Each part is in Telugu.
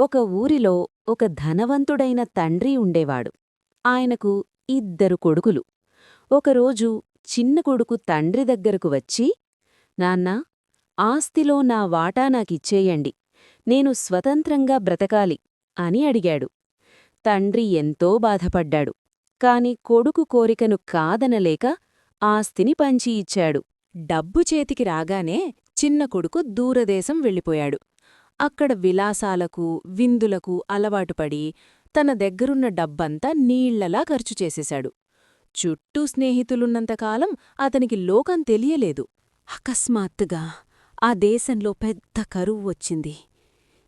ఒక ఊరిలో ఒక ధనవంతుడైన తండ్రి ఉండేవాడు. ఆయనకు 2 కొడుకులు. ఒకరోజు చిన్న కొడుకు తండ్రి దగ్గరకు వచ్చి, నాన్నా, ఆస్తిలో నా వాటా నాకిచ్చేయండి. నేను స్వతంత్రంగా బ్రతకాలి అని అడిగాడు. తండ్రి ఎంతో బాధపడ్డాడు. కాని కొడుకు కోరికను కాదనలేక ఆస్తిని పంచి ఇచ్చాడు. డబ్బు చేతికి రాగానే చిన్న కొడుకు దూరదేశం వెళ్ళిపోయాడు. అక్కడ విలాసాలకు విందులకు అలవాటుపడి తన దగ్గరున్న డబ్బంతా నీళ్లలా ఖర్చు చేసేశాడు. చుట్టూ స్నేహితులున్నంతకాలం అతనికి లోకం తెలియలేదు. అకస్మాత్తుగా ఆ దేశంలో పెద్ద కరువు వచ్చింది.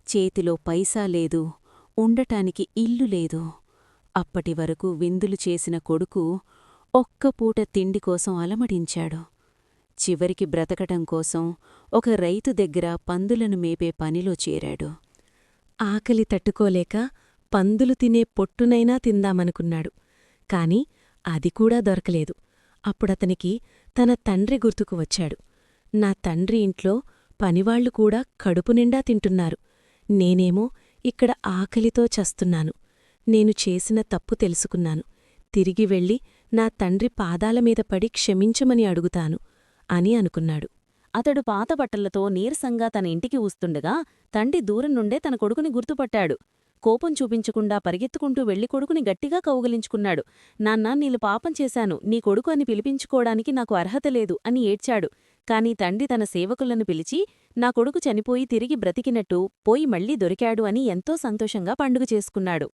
చేతిలో పైసా లేదు, ఉండటానికి ఇల్లు లేదు. అప్పటివరకు విందులు చేసిన కొడుకు ఒక్కపూట తిండికోసం అలమటించాడు. చివరికి బ్రతకటం కోసం ఒక రైతు దగ్గర పందులను మేపే పనిలో చేరాడు. ఆకలి తట్టుకోలేక పందులు తినే పొట్టునైనా తిందామనుకున్నాడు. కాని అది కూడా దొరకలేదు. అప్పుడతనికి తన తండ్రి గుర్తుకు వచ్చాడు. నా తండ్రి ఇంట్లో పనివాళ్లు కూడా కడుపునిండా తింటున్నారు. నేనేమో ఇక్కడ ఆకలితో చస్తున్నాను. నేను చేసిన తప్పు తెలుసుకున్నాను. తిరిగి వెళ్ళి నా తండ్రి పాదాలమీద పడి క్షమించమని అడుగుతాను అని అనుకున్నాడు. అతడు పాత బట్టలతో నీరసంగా తన ఇంటికి వస్తుండగా తండ్రి దూరం నుండే తన కొడుకుని గుర్తుపట్టాడు. కోపం చూపించకుండా పరిగెత్తుకుంటూ వెళ్లి కొడుకుని గట్టిగా కౌగిలించుకున్నాడు. నాన్నా, నీళ్ళు పాపం చేశాను, నీ కొడుకు అని పిలిపించుకోవడానికి నాకు అర్హత లేదు అని ఏడ్చాడు. కాని తండ్రి తన సేవకులను పిలిచి, నా కొడుకు చనిపోయి తిరిగి బ్రతికినట్టు, పోయి మళ్లీ దొరికాడు అని ఎంతో సంతోషంగా పండుగ చేసుకున్నాడు.